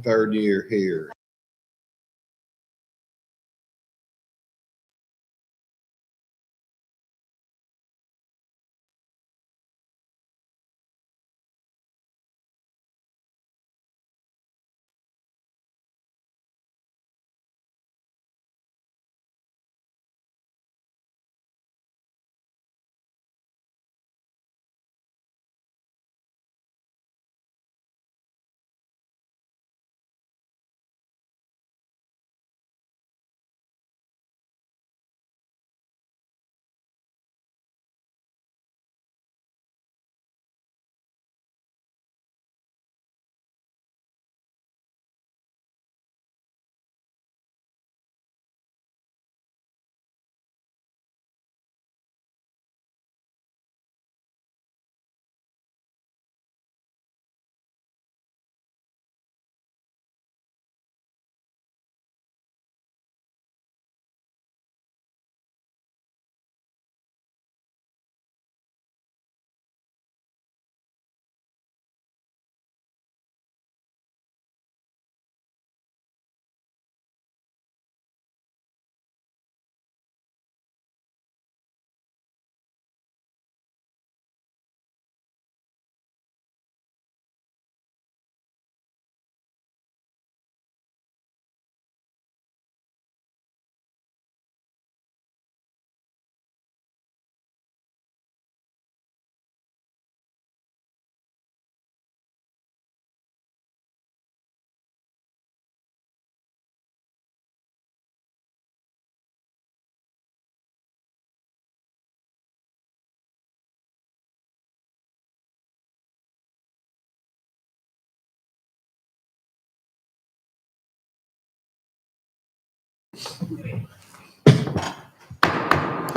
third year here.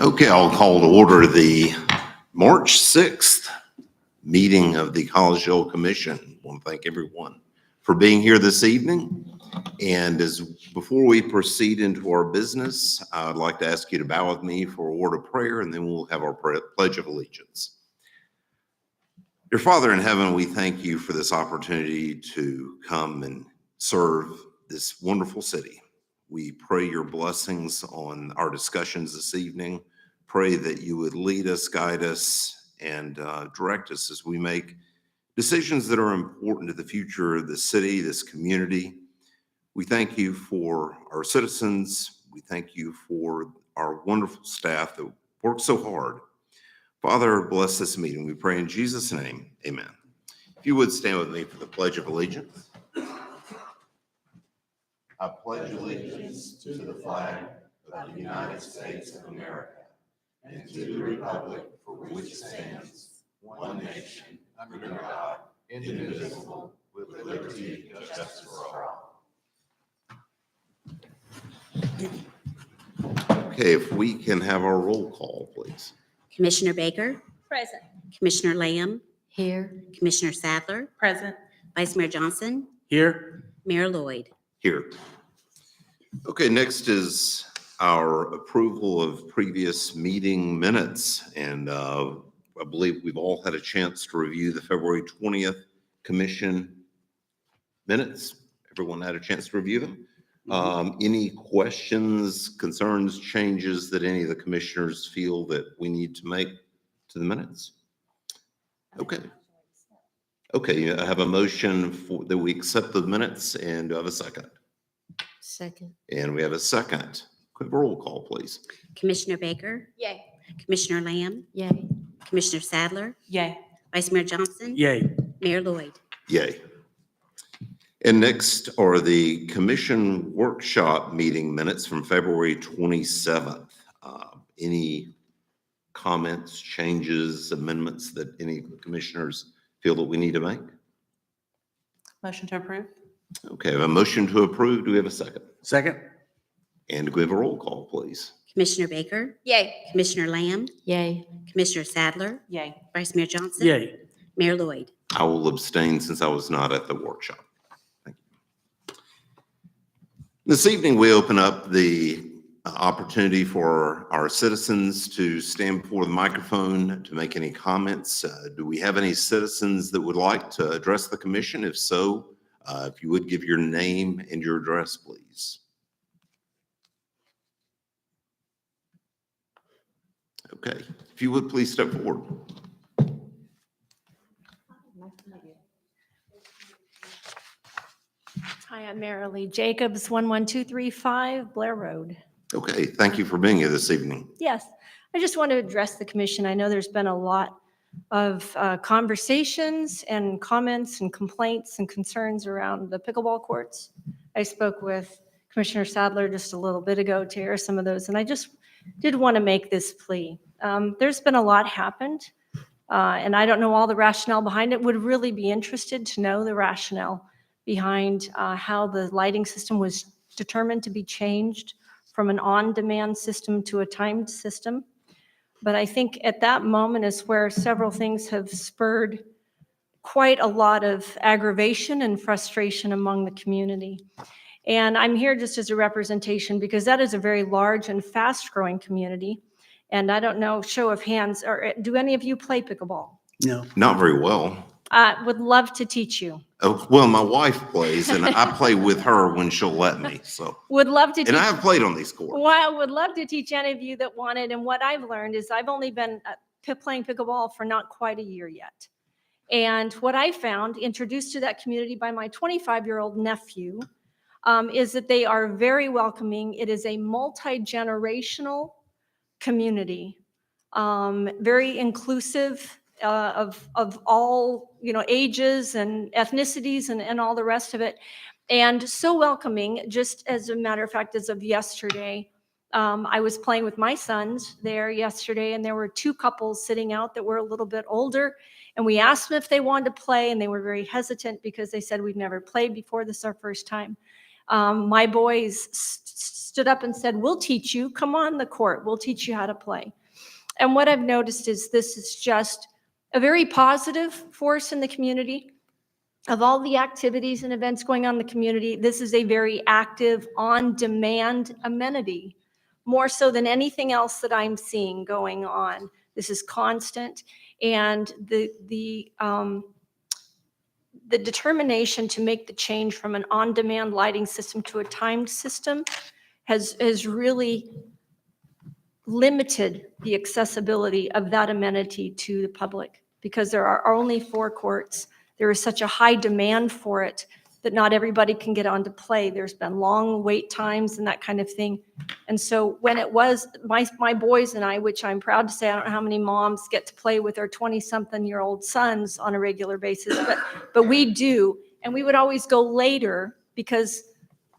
Okay, I'll call to order the March 6th meeting of the Collegedale Commission. I want to thank everyone for being here this evening. And before we proceed into our business, I'd like to ask you to bow with me for a word of prayer, and then we'll have our Pledge of Allegiance. Dear Father in heaven, we thank you for this opportunity to come and serve this wonderful city. We pray your blessings on our discussions this evening. Pray that you would lead us, guide us, and direct us as we make decisions that are important to the future of the city, this community. We thank you for our citizens. We thank you for our wonderful staff that work so hard. Father, bless this meeting. We pray in Jesus' name, amen. If you would stand with me for the Pledge of Allegiance. I pledge allegiance to the flag of the United States of America and to the republic for which it stands, one nation, under God, indivisible, with liberty and justice for all. Okay, if we can have our roll call, please. Commissioner Baker? Present. Commissioner Lamb? Here. Commissioner Sadler? Present. Vice Mayor Johnson? Here. Mayor Lloyd? Here. Okay, next is our approval of previous meeting minutes. And I believe we've all had a chance to review the February 20th commission minutes. Everyone had a chance to review them. Any questions, concerns, changes that any of the commissioners feel that we need to make to the minutes? Okay. Okay, I have a motion that we accept the minutes, and do I have a second? Second. And we have a second. Could we have a roll call, please? Commissioner Baker? Yay. Commissioner Lamb? Yay. Commissioner Sadler? Yay. Vice Mayor Johnson? Yay. Mayor Lloyd? Yay. And next are the commission workshop meeting minutes from February 27th. Any comments, changes, amendments that any commissioners feel that we need to make? Motion to approve. Okay, I have a motion to approve. Do we have a second? Second. And do we have a roll call, please? Commissioner Baker? Yay. Commissioner Lamb? Yay. Commissioner Sadler? Yay. Vice Mayor Johnson? Yay. Mayor Lloyd? I will abstain since I was not at the workshop. Thank you. This evening, we open up the opportunity for our citizens to stand before the microphone to make any comments. Do we have any citizens that would like to address the commission? If so, If you would give your name and your address, please. Okay, if you would please step forward. Hi, I'm Marilee Jacobs, 11235 Blair Road. Okay, thank you for being here this evening. Yes, I just want to address the commission. I know there's been a lot of conversations and comments and complaints and concerns around the pickleball courts. I spoke with Commissioner Sadler just a little bit ago to air some of those, and I just did want to make this plea. There's been a lot happened, and I don't know all the rationale behind it. Would really be interested to know the rationale behind how the lighting system was determined to be changed from an on-demand system to a timed system. But I think at that moment is where several things have spurred quite a lot of aggravation and frustration among the community. And I'm here just as a representation because that is a very large and fast-growing community. And I don't know, show of hands, or do any of you play pickleball? No. Not very well. Would love to teach you. Oh, well, my wife plays and I play with her when she'll let me, so. Would love to teach. And I have played on these courts. Well, I would love to teach any of you that wanted. And what I've learned is I've only been playing pickleball for not quite a year yet. And what I found, introduced to that community by my 25-year-old nephew, is that they are very welcoming. It is a multi-generational community, very inclusive of all, ages and ethnicities and all the rest of it. And so welcoming. Just as a matter of fact, as of yesterday, I was playing with my sons there yesterday, and there were two couples sitting out that were a little bit older. And we asked them if they wanted to play, and they were very hesitant because they said, we've never played before. This is our first time. My boys stood up and said, we'll teach you. Come on the court. We'll teach you how to play. And what I've noticed is this is just a very positive force in the community. Of all the activities and events going on in the community, this is a very active, on-demand amenity, more so than anything else that I'm seeing going on. This is constant, and the determination to make the change from an on-demand lighting system to a timed system has really limited the accessibility of that amenity to the public, because there are only 4 courts. There is such a high demand for it that not everybody can get on to play. There's been long wait times and that kind of thing. And so when it was my boys and I, which I'm proud to say, I don't know how many moms get to play with their 20-something-year-old sons on a regular basis, but we do. And we would always go later because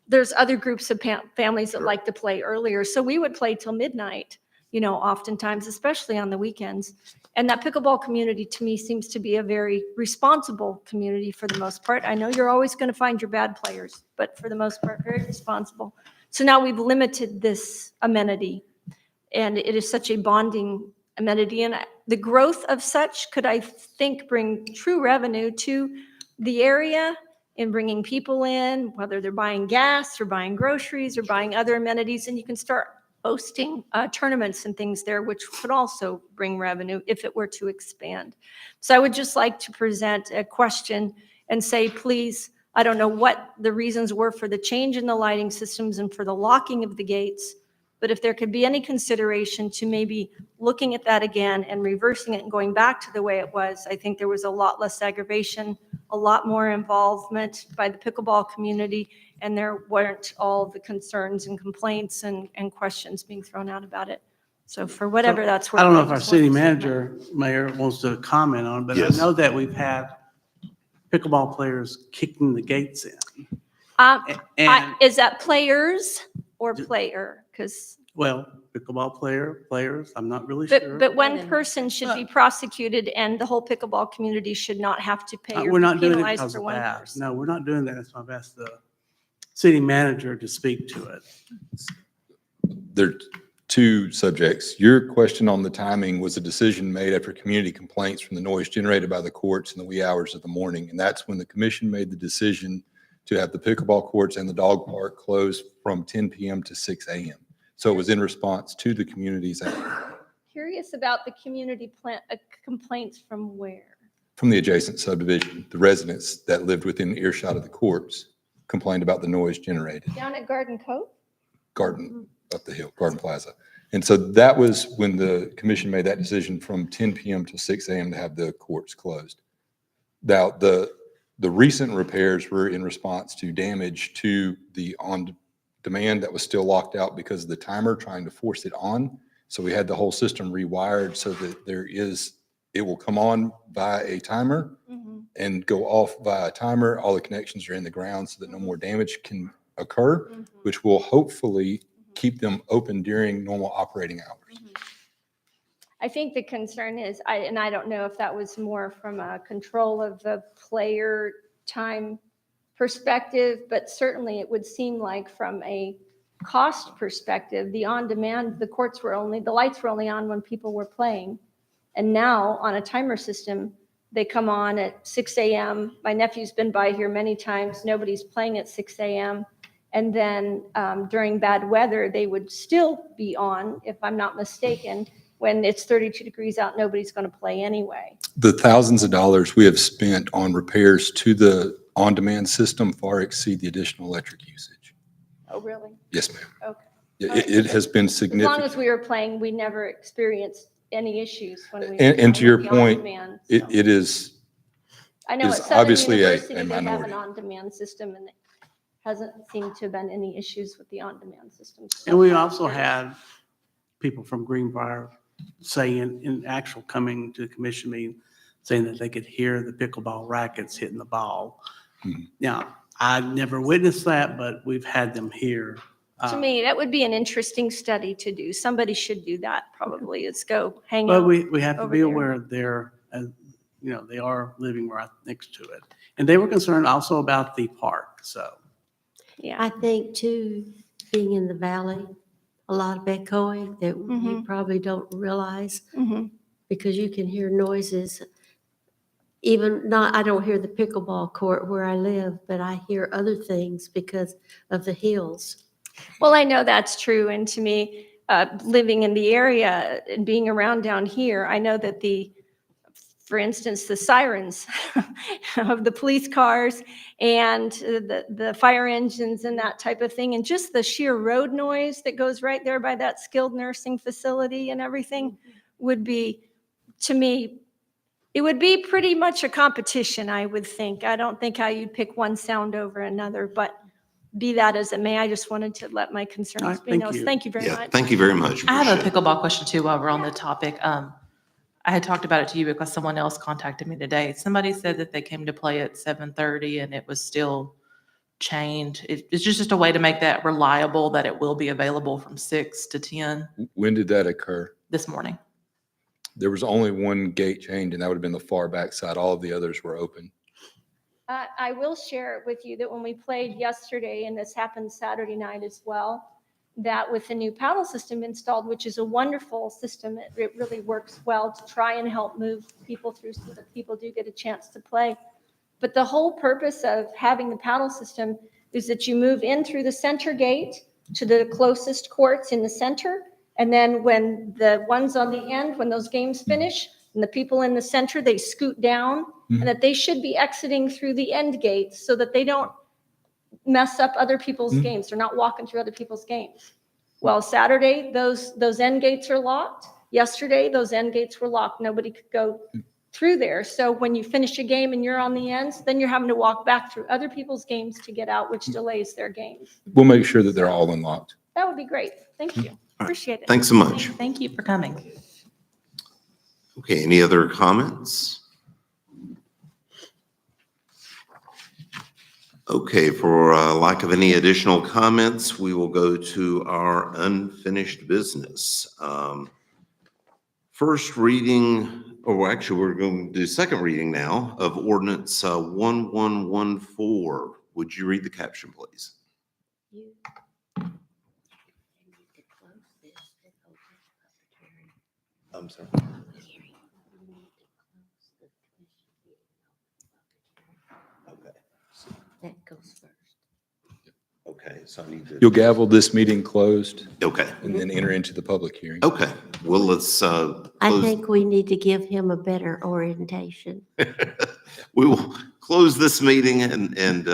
there's other groups of families that like to play earlier. So we would play till midnight, oftentimes, especially on the weekends. And that pickleball community to me seems to be a very responsible community for the most part. I know you're always going to find your bad players, but for the most part, very responsible. So now we've limited this amenity, and it is such a bonding amenity. And the growth of such could, I think, bring true revenue to the area in bringing people in, whether they're buying gas or buying groceries or buying other amenities, and you can start hosting tournaments and things there, which could also bring revenue if it were to expand. So I would just like to present a question and say, please, I don't know what the reasons were for the change in the lighting systems and for the locking of the gates, but if there could be any consideration to maybe looking at that again and reversing it and going back to the way it was, I think there was a lot less aggravation, a lot more involvement by the pickleball community, and there weren't all the concerns and complaints and questions being thrown out about it. So for whatever that's worth. I don't know if our city manager, Mayor, wants to comment on it, but Yes. I know that we've had pickleball players kicking the gates in. And, Is that players or player? Because well, pickleball players, I'm not really sure. but one person should be prosecuted, and the whole pickleball community should not have to pay or We're be not doing it penalized because for of one that. person. No, we're not doing that. That's why I've asked the city manager to speak to it. There are 2 subjects. Your question on the timing was a decision made after community complaints from the noise generated by the courts in the wee hours of the morning. And that's when the commission made the decision to have the pickleball courts and the dog park closed from 10 p.m. to 6 a.m. So it was in response to the community's. Curious about the community complaints from where? from the adjacent subdivision, the residents that lived within earshot of the courts complained about the noise generated. Down at Garden Cove? Garden, up the hill, Garden Plaza. And so that was when the commission made that decision from 10 PM to 6 AM to have the courts closed. Now, the recent repairs were in response to damage to the on-demand that was still locked out because of the timer trying to force it on. So we had the whole system rewired so that it will come on via a timer and go off via a timer. All the connections are in the ground so that no more damage can occur, which will hopefully keep them open during normal operating hours. I think the concern is, and I don't know if that was more from a control of the player time perspective, but certainly it would seem like from a cost perspective, the on-demand, the lights were only on when people were playing. And now on a timer system, they come on at 6 AM. My nephew's been by here many times. Nobody's playing at 6 AM. And then during bad weather, they would still be on, if I'm not mistaken. When it's 32 degrees out, nobody's going to play anyway. The thousands of dollars we have spent on repairs to the on-demand system far exceed the additional electric usage. Oh, really? Yes, ma'am. Okay. It has been As long significant. as we were playing, we never experienced any issues when we were And to playing your with the point, on-demand, it so. is, I know is at Southern obviously a University, they have minority. an on-demand system, and it hasn't seemed to have been any issues with the on-demand system. So And we that's also good. had people from Greenbrier saying, in actual coming to the commission meeting, saying that they could hear the pickleball rackets hitting the ball. Mhm. Now, I never witnessed that, but we've had them here. To me, that would be an interesting study to do. Somebody should do that, probably. Let's go hang But out. we have to over be there. aware they are living right next to it. And they were concerned also about the park, so. Yeah. I think too, being in the valley, a lot of echoing that you Mhm. probably don't realize Mhm. because you can hear noises. I don't hear the pickleball court where I live, but I hear other things because of the hills. Well, I know that's true. And to me, living in the area and being around down here, I know that for instance, the sirens of the police cars and the fire engines and that type of thing, and just the sheer road noise that goes right there by that skilled nursing facility and everything would be, to me, it would be pretty much a competition, I would think. I don't think how you'd pick one sound over another, but be that as it may, I just wanted to let my All concerns right, be thank known. you. Thank you very Yeah, much. thank you very much. I have a Appreciate it. pickleball question too while we're on the topic. I had talked about it to you because someone else contacted me today. Somebody said that they came to play at 7:30 and it was still chained. It's just a way to make that reliable that it will be available from 6 to 10 When did that occur? this morning. There was only one gate change, and that would have been the far back side. All of the others were open. I will share with you that when we played yesterday, and this happened Saturday night as well, that with the new paddle system installed, which is a wonderful system, it really works well to try and help move people through so that people do get a chance to play. But the whole purpose of having the paddle system is that you move in through the center gate to the closest courts in the center. And then when the ones on the end, when those games finish, and the people in the center, they scoot down, and that they should be exiting through the end gates so that they don't mess up other people's games. They're not walking through other people's games. Well, Saturday, those end gates are locked. Yesterday, those end gates were locked. Nobody could go through there. So when you finish a game and you're on the ends, then you're having to walk back through other people's games to get out, which delays their games. We'll make sure that they're all unlocked. That would be great. Thank you. Appreciate it. Thanks so much. Thank you for coming. Okay, any other comments? Okay, for lack of any additional comments, we will go to our unfinished business. First reading, or actually, we're going to do second reading now of ordinance 1114. Would you read the caption, please? You- I'm sorry. Okay. That goes first. Okay. Okay, so I need to. You'll gavel this meeting closed Okay, and then enter into the public hearing. okay. Well, let's, I close. think we need to give him a better orientation. We will close this meeting and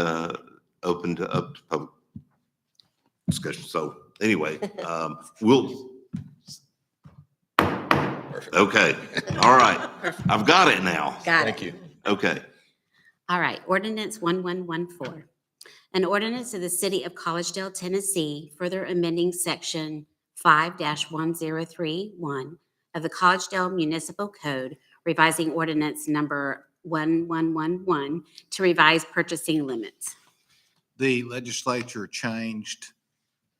open to up to public discussion. So anyway, we'll. Okay, all right. I've got it now. Got it. Thank you. Okay. All right, ordinance 1114. An ordinance of the City of Collegedale, Tennessee, further amending section 5-1031 of the Collegedale Municipal Code, revising ordinance number 1111 to revise purchasing limits. The legislature changed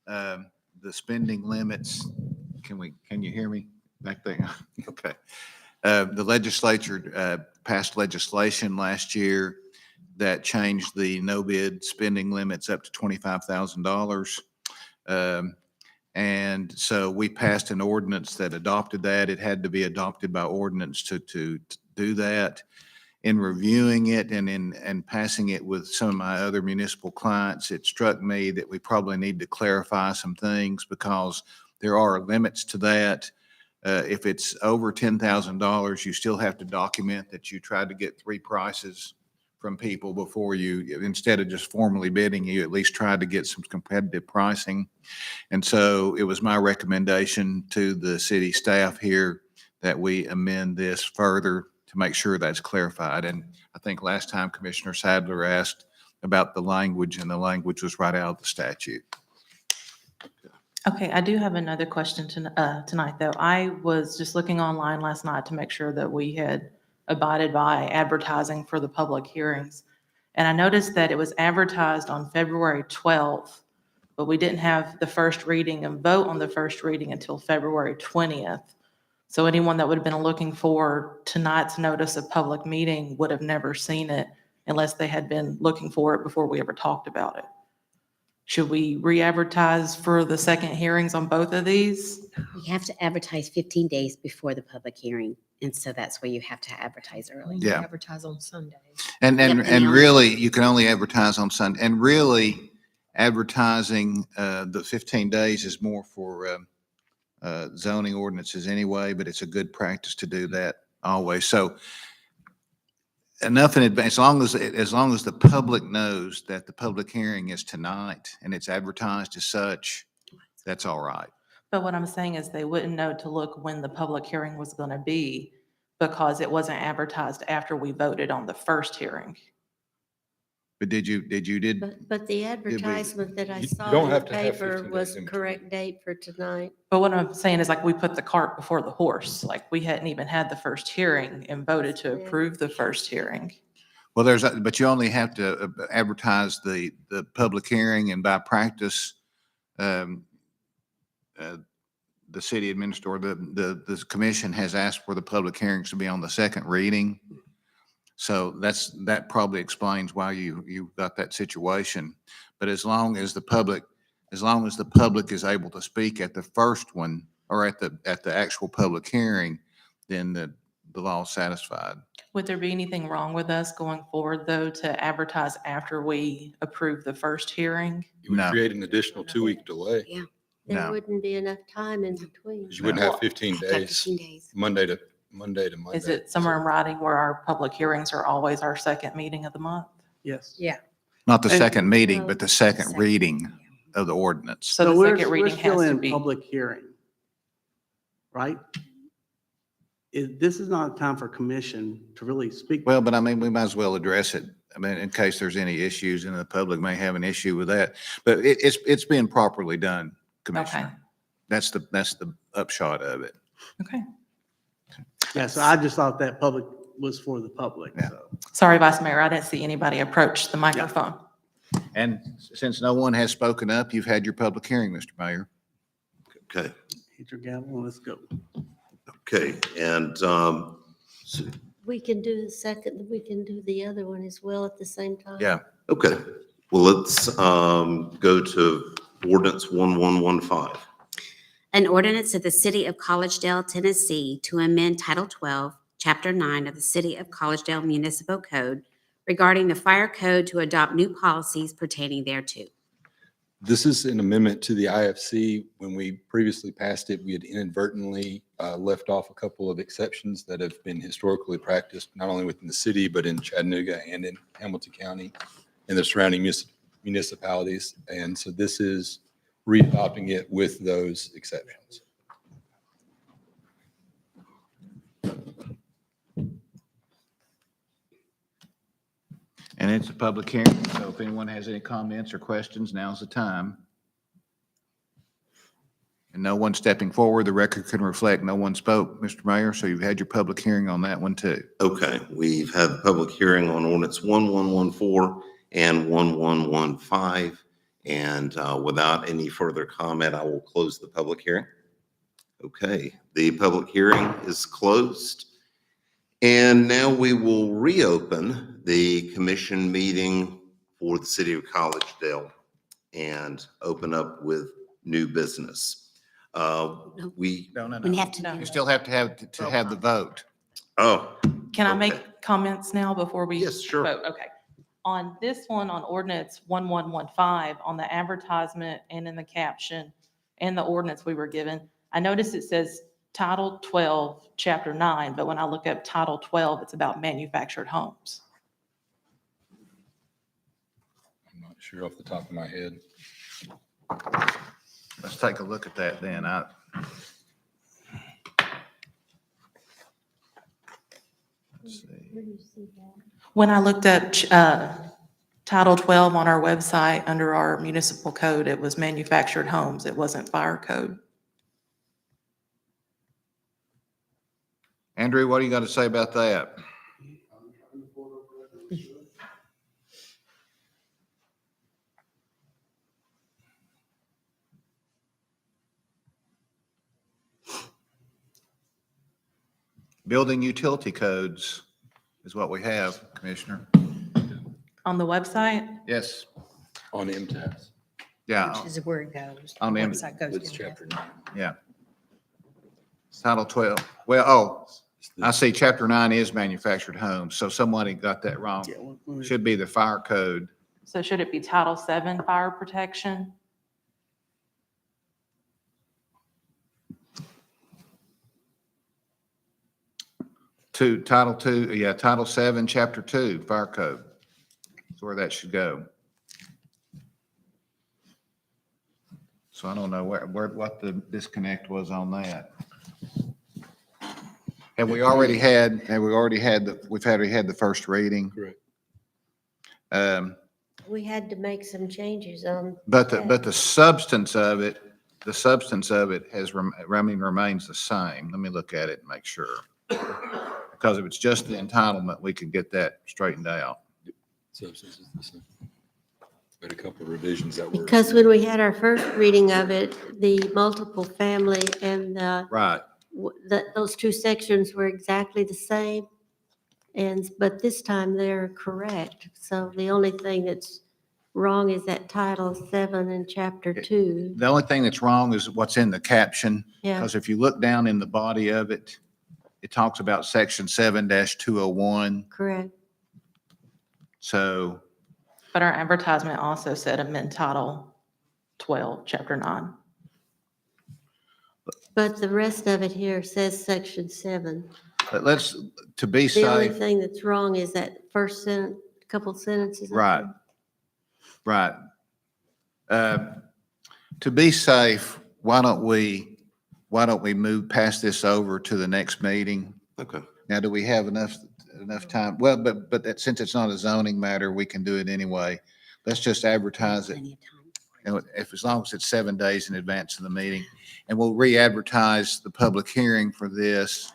the spending limits. Can you hear me back there? Okay. The legislature passed legislation last year that changed the no bid spending limits up to $25,000. And so we passed an ordinance that adopted that. It had to be adopted by ordinance to do that. In reviewing it and passing it with some of my other municipal clients, it struck me that we probably need to clarify some things because there are limits to that. If it's over $10,000, you still have to document that you tried to get 3 prices from people before you, instead of just formally bidding, you at least tried to get some competitive pricing. And so it was my recommendation to the city staff here that we amend this further to make sure that's clarified. And I think last time Commissioner Sadler asked about the language, and the language was right out of the statute. Okay, I do have another question tonight, though. I was just looking online last night to make sure that we had abided by advertising for the public hearings. And I noticed that it was advertised on February 12th, but we didn't have the first reading and vote on the first reading until February 20th. So anyone that would have been looking for tonight's notice of public meeting would have never seen it unless they had been looking for it before we ever talked about it. Should we re-advertise for the second hearings on both of these? We have to advertise 15 days before the public hearing, and so that's where you have to advertise early. Yeah. Advertise on Sunday. And Yep, and and the really, you can only advertise on Sunday. And really, advertising the 15 days is more for zoning ordinances anyway, but it's a good practice to do that always. So enough in advance, as long as the public knows that the public hearing is tonight and it's advertised as such, that's all right. But what I'm saying is they wouldn't know to look when the public hearing was going to be because it wasn't advertised after we voted on the first hearing. But did you? But the advertisement that I You saw don't in have the to have paper 15 was days the in correct date for tonight. But what I'm saying is like we put the cart before the horse. Like we hadn't even had the first hearing and voted to Yeah. approve the first hearing. Well, but you only have to advertise the public hearing, and by practice, the city administrator, the commission has asked for the public hearings to be on the second reading. So that probably explains why you got that situation. But as long as the public is able to speak at the first one or at the actual public hearing, then the law's satisfied. Would there be anything wrong with us going forward, though, to advertise after we approve the first hearing? You would No. create an additional 2-week delay There No. wouldn't be enough time in between. because you wouldn't have 15 Have to have days, 15 days. Monday to Monday. Is it somewhere in writing where our public hearings are always our second meeting of the month? Yes. Yeah. Not the And- second meeting, No. but the second Second. reading of the ordinance. So the we're second reading still has to in be. public hearing, right? This is not a time for commission to really speak. Well, but I mean, we might as well address it. I mean, in case there's any issues and the public may have an issue with that. But it's been properly done, Okay, Commissioner. That's the upshot of it. okay. Yeah, so I just thought that public was for the public, Yeah. so. Sorry, Vice Mayor, I didn't see anybody approach the microphone. And since no one has spoken up, you've had your public hearing, Mr. Mayor. Okay, Hit your gavel and let's go. okay. And We can do we can do the other one as well at the same time. Yeah. okay, well, let's go to ordinance 1115. An ordinance of the City of Collegedale, Tennessee to amend Title 12, Chapter 9 of the City of Collegedale Municipal Code regarding the fire code to adopt new policies pertaining thereto. This is an amendment to the IFC. When we previously passed it, we had inadvertently left off a couple of exceptions that have been historically practiced, not only within the city, but in Chattanooga and in Hamilton County and the surrounding municipalities. And so this is re-adopting it with those exceptions. And it's a public hearing, so if anyone has any comments or questions, now's the time. And no one stepping forward, the record can reflect no one spoke, Mr. Mayor, so you've had your public hearing on that one too. Okay, we've had the public hearing on ordinance 1114 and 1115. And without any further comment, I will close the public hearing. Okay, the public hearing is closed. And now we will reopen the commission meeting for the city of Collegedale and open up with new business. No. We We have to No. do You still have to have the vote. Oh, Can I Okay. make comments now before we? Yes, sure. vote? Okay. On this one, on ordinance 1115, on the advertisement and in the caption and the ordinance we were given, I noticed it says Title 12, Chapter 9, but when I look up Title 12, it's about manufactured homes. I'm not sure off the top of my head. Let's take a look at that then. Let's see. When I looked up Title 12 on our website, under our municipal code, it was manufactured homes. It wasn't fire code. Andrew, what do you got to say about that? Building utility codes is what we have, Commissioner. On the website, Yes, On MTS, yeah, Which is where it goes. On the M- Website goes it's to chapter that. 9. yeah. Title 12. Well, I see Chapter 9 is manufactured homes, so somebody got that wrong. Yeah, let me- Should be the fire code. so should it be Title 7 fire protection? Title 2, yeah, Title 7, Chapter 2, fire code. That's where that should go. So I don't know what the disconnect was on that. Have we already had the first reading? Correct. We had to make some changes on. But that. the substance of it has, remains the same. Let me look at it and make sure. Because if it's just the entitlement, we can get that straightened out. Substance is the same. But a couple of revisions that were. Because when we had our first reading of it, the multiple family and Right. those two sections were exactly the same. But this time they're correct. So the only thing that's wrong is that Title 7 and Chapter 2. The only thing that's wrong is what's in the caption. Yeah, Because if you look down in the body of it, it talks about Section 7-201. correct. So, But our advertisement also said amend Title 12, Chapter 9. But the rest of it here says Section 7. but let's, to be The only safe, thing that's wrong is that first sentence, couple sentences. up right, there. right. To be safe, why don't we move past this over to the next meeting? okay. Now, do we have enough time? Well, but since it's not a zoning matter, we can do it anyway. Let's just advertise it, Plenty of time. as long as it's 7 days in advance of the meeting. And we'll re-advertise the public hearing for this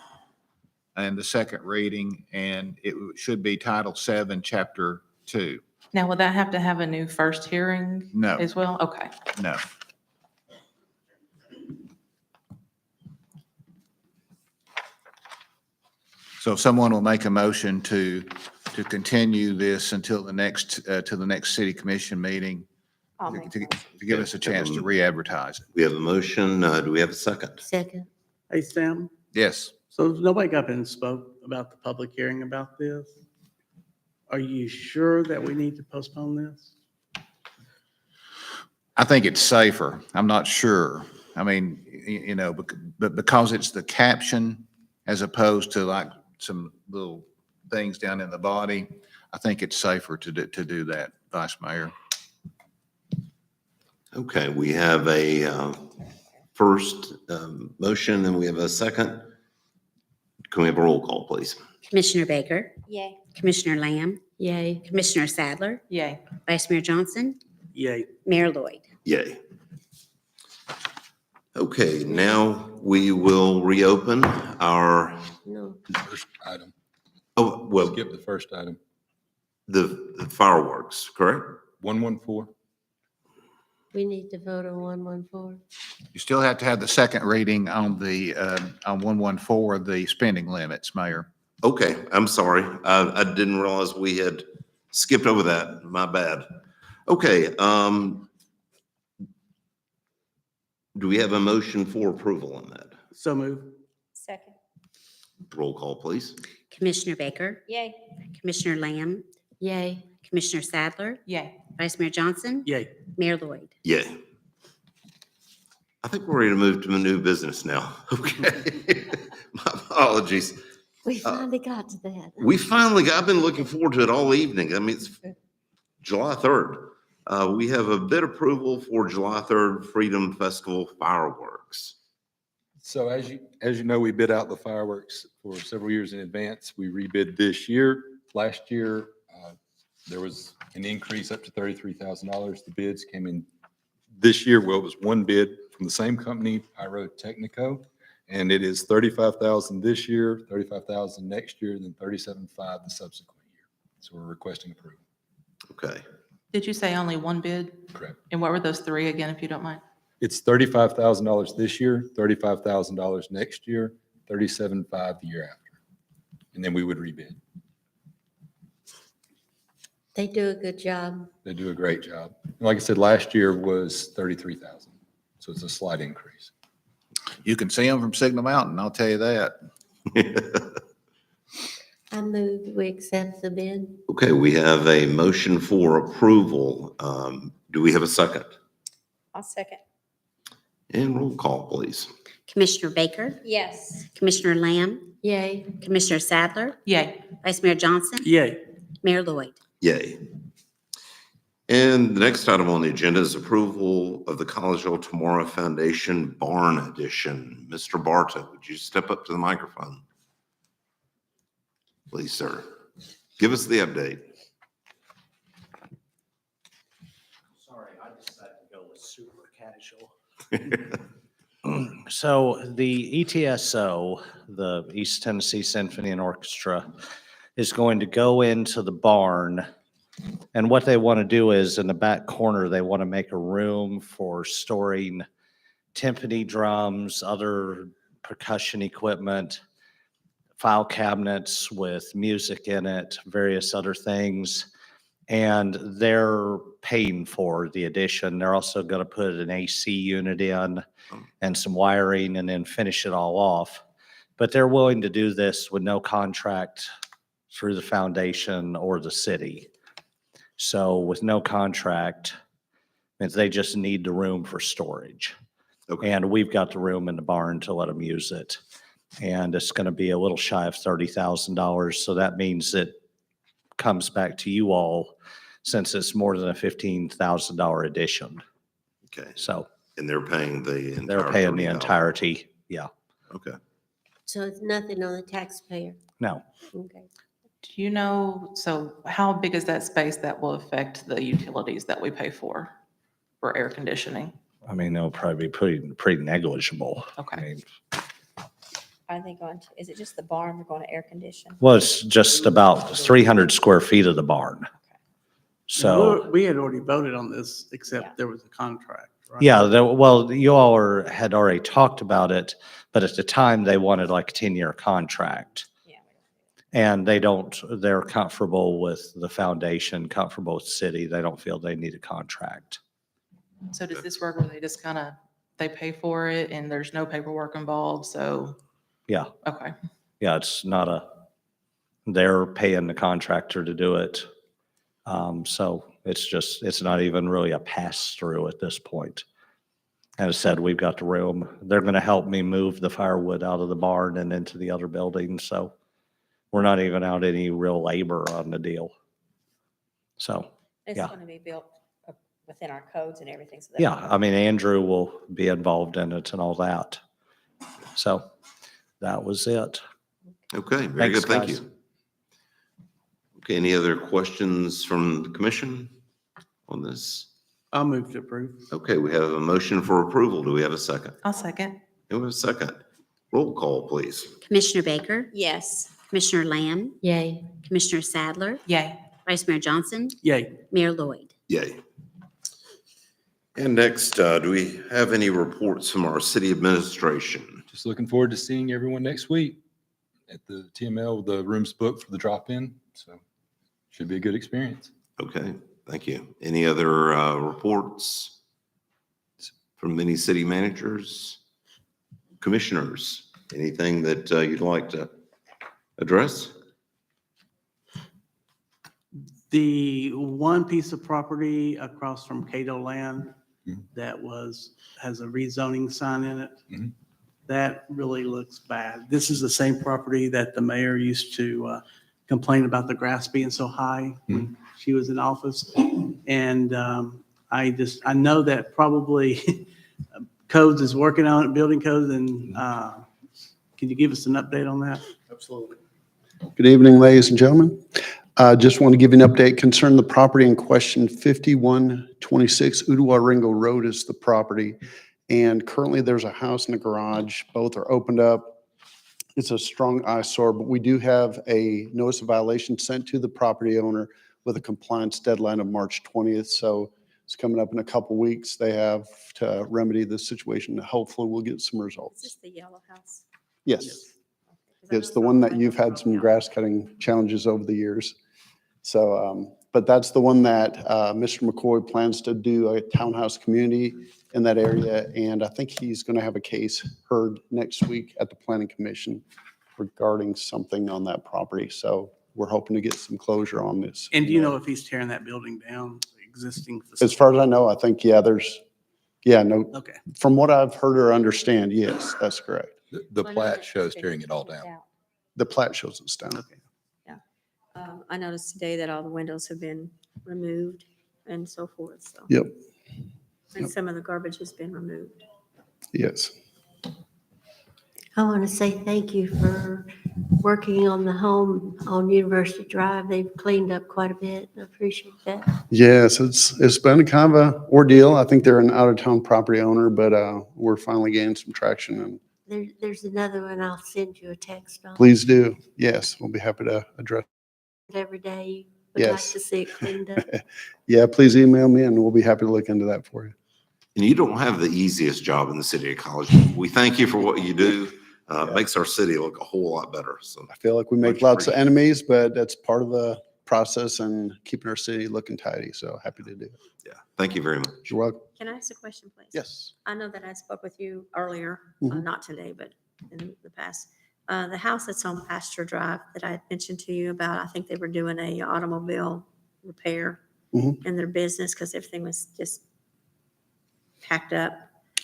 and the second reading, and it should be Title 7, Chapter 2. Now, would that have to have a new first hearing No, as well? Okay. no. So if someone will make a motion to continue this until the next, to the next city commission meeting, I'll make to that. to give us a chance to re-advertise it. We have a motion. Do we have a second? Second. Hey, Sam, Yes. so nobody got up and spoke about the public hearing about this? Are you sure that we need to postpone this? I think it's safer. I'm not sure. I mean, you know, but because it's the caption as opposed to like some little things down in the body, I think it's safer to do that, Vice Mayor. Okay, we have a first motion and we have a second. Can we have a roll call, please? Commissioner Baker, Yay. Commissioner Lamb, Yay. Commissioner Sadler, Yay. Vice Mayor Johnson, Yay. Mayor Lloyd. Yay. Okay, now we will reopen our, No, The first item. oh, well, Skip the first item. the fireworks, correct? 114. we need to vote on 114. You still have to have the second reading on the, on 114, the spending limits, Mayor. Okay, I'm sorry. I didn't realize we had skipped over that. My bad. Okay, do we have a motion for approval on that? So move. Second. Roll call, please. Commissioner Baker, Yay. Commissioner Lamb, Yay. Commissioner Sadler, Yay. Vice Mayor Johnson, Yay. Mayor Lloyd. Yay. I think we're ready to move to a new business now. Okay. My apologies. We finally got to that. I've been looking forward to it all evening. I mean, it's July 3rd. We have a bid approval for July 3rd Freedom Festival fireworks. So as you know, we bid out the fireworks for several years in advance. We rebid this year. Last year, there was an increase up to $33,000. The bids came in this year. Well, it was one bid from the same company, Pyrotechnico, and it is $35,000 this year, $35,000 next year, and then $37,500 the subsequent year. So we're requesting approval. Okay. Did you say only one bid? Correct. And what were those three again, if you don't mind? It's $35,000 this year, $35,000 next year, $37,500 the year after. And then we would rebid. They do a good job. They do a great job. And like I said, last year was $33,000. So it's a slight increase. You can see them from Signal Mountain, I'll tell you that. I move we accept the bid. Okay, we have a motion for approval. Do we have a second? I'll second. And roll call, please. Commissioner Baker, Yes. Commissioner Lamb, Yay. Commissioner Sadler, Yay. Vice Mayor Johnson, Yay. Mayor Lloyd. Yay. And the next item on the agenda is approval of the Collegedale Tomorrow Foundation Barn Edition. Mr. Barta, would you step up to the microphone? Please, sir. Give us the update. Sorry, I decided to go with super casual. So the ETSO, the East Tennessee Symphony and Orchestra, is going to go into the barn. And what they want to do is in the back corner, they want to make a room for storing timpani drums, other percussion equipment, file cabinets with music in it, various other things. And they're paying for the addition. They're also going to put an AC unit in and some wiring and then finish it all off. But they're willing to do this with no contract through the foundation or the city. So with no contract, means they just need the room for storage. Okay. And we've got the room in the barn to let them use it. And it's going to be a little shy of $30,000. So that means it comes back to you all since it's more than a $15,000 addition. Okay. So And they're paying the entire. they're paying the $30,000. entirety. Yeah. Okay. So it's nothing on the taxpayer. No. Okay. Do you know, so how big is that space that will affect the utilities that we pay for air conditioning? I mean, it'll probably be pretty negligible. I Okay. mean, Are they going to, is it just the barn we're going to air condition? well, it's just about 300 square feet of the barn. So, We had already voted on this, Yeah. except there was a contract, right? yeah, well, you all had already talked about it, but at the time they wanted like a 10-year contract. Yeah. And they're comfortable with the foundation, comfortable with the city. They don't feel they need a contract. So does this work where they just kind of, they pay for it and there's no paperwork involved, so, Yeah, okay. yeah, it's not they're paying the contractor to do it. So it's just, it's not even really a pass-through at this point. And I said, we've got the room. They're going to help me move the firewood out of the barn and into the other building, so we're not even out any real labor on the deal. So, It's yeah. going to be built within our codes and everything. So yeah, I mean, Andrew will be involved in it and all that. So that was it. Okay, very Thanks, good. Thank guys. you. Okay, any other questions from the commission on this? I'll move to approve. Okay, we have a motion for approval. Do we have a second? I'll second. Do we have a second? Roll call, please. Commissioner Baker, yes, Commissioner Lamb, Yay. Commissioner Sadler, Yay. Vice Mayor Johnson, Yay. Mayor Lloyd. Yay. And next, do we have any reports from our city administration? Just looking forward to seeing everyone next week at the TML. The room's booked for the drop-in, so should be a good experience. Okay, thank you. Any other reports from any city managers, commissioners? Anything that you'd like to address? The one piece of property across from Collegedale land Mhm. that has a rezoning sign in it, Mhm. that really looks bad. This is the same property that the mayor used to complain about the grass being so high when she was in office. And I know that probably codes is working on it, building codes, and can you give us an update on that? Absolutely. Good evening, ladies and gentlemen. Just want to give you an update concerning the property in question. 5126 Udawaringo Road is the property. And currently there's a house and a garage. Both are opened up. It's a strong eyesore, but we do have a notice of violation sent to the property owner with a compliance deadline of March 20th. So it's coming up in a couple weeks. They have to remedy the situation. Hopefully we'll get some is results. this the yellow house? Yes. 'Cause I know It's the one that you've had some Yeah. grass cutting challenges over the years. So, but that's the one that Mr. McCoy plans to do a townhouse community in that area. And I think he's going to have a case heard next week at the planning commission regarding something on that property. So we're hoping to get some closure on this. And do you know if he's tearing that building down, the existing As facility? far as I know, I think, no, Okay. from what I've heard or understand, yes, that's correct. The I know plat that shows it's been tearing it all cleaned down. out. The plat shows it's down. Okay. I noticed today that all the windows have been removed and so forth, so. Yep, And some of the garbage has been removed. yes. I want to say thank you for working on the home on University Drive. They've cleaned up quite a bit. I appreciate that. Yes, it's been kind of a ordeal. I think they're an out-of-town property owner, but we're finally gaining some traction, and There's another one I'll send you a text on. please do. Yes, we'll be happy to address. Every day you would like Yes. to see it cleaned up. Yeah, please email me and we'll be happy to look into that for you. And you don't have the easiest job in the city of College. We thank you for what you do. It makes our city look a whole lot better. So I feel like we make Much lots of appreciated. enemies, but that's part of the process and keeping our city looking tidy. So happy to do it. yeah, thank you very much. You're welcome. Can I ask a question, please? Yes. I know that I spoke with you earlier, Mhm. not today, but in the past. The house that's on Pasture Drive that I had mentioned to you about, I think they were doing a automobile repair Mhm. in their business because everything was just packed up.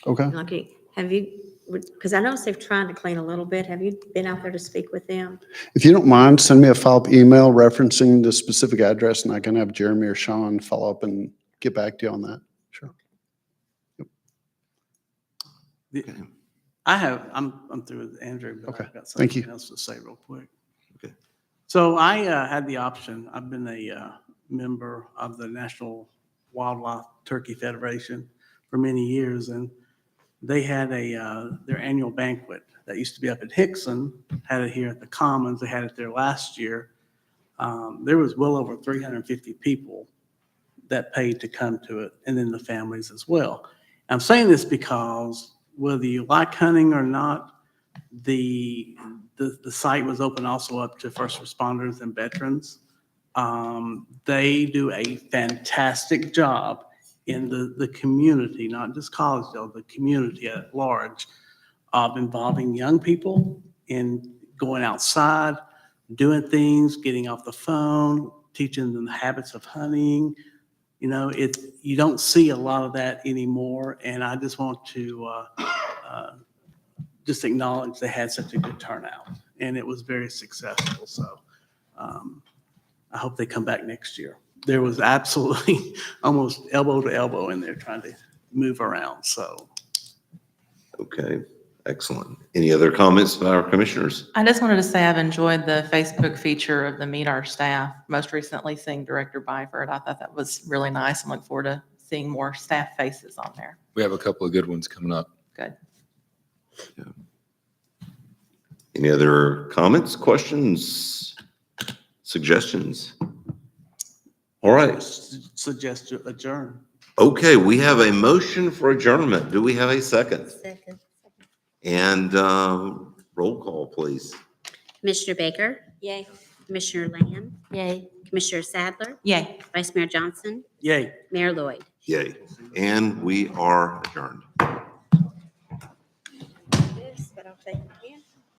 Okay. Like, have you, because I noticed they've tried to clean a little bit. Have you been out there to speak with them? If you don't mind, send me a follow-up email referencing the specific address and I can have Jeremy or Sean follow up and get back to you on that. Sure. Okay. I'm through with Andrew, but Okay, I've got thank you. something else to say real quick. Okay. So I had the option, I've been a member of the National Wildlife Turkey Federation for many years, and they had their annual banquet that used to be up at Hickson, had it here at the Commons. They had it there last year. There was well over 350 people that paid to come to it, and then the families as well. I'm saying this because whether you like hunting or not, the site was open also up to first responders and veterans. They do a fantastic job in the community, not just Collegedale, the community at large, of involving young people in going outside, doing things, getting off the phone, teaching them the habits of hunting, You know, you don't see a lot of that anymore, and I just want to just acknowledge they had such a good turnout, and it was very successful, so I hope they come back next year. There was absolutely almost elbow to elbow in there trying to move around, so. Okay, excellent. Any other comments by our commissioners? I just wanted to say I've enjoyed the Facebook feature of the Meet Our Staff, most recently seeing Director Byford. I thought that was really nice and look forward to seeing more staff faces on there. We have a couple of good ones coming up. Good. Any other comments, questions, suggestions? All right. Suggest to adjourn. Okay, we have a motion for adjournment. Do we have a second? Second. And roll call, please. Commissioner Baker? Yay. Commissioner Lamb? Yay. Commissioner Sadler? Yay. Vice Mayor Johnson? Yay. Mayor Lloyd? Yay. And we are adjourned. Yes, but I'll take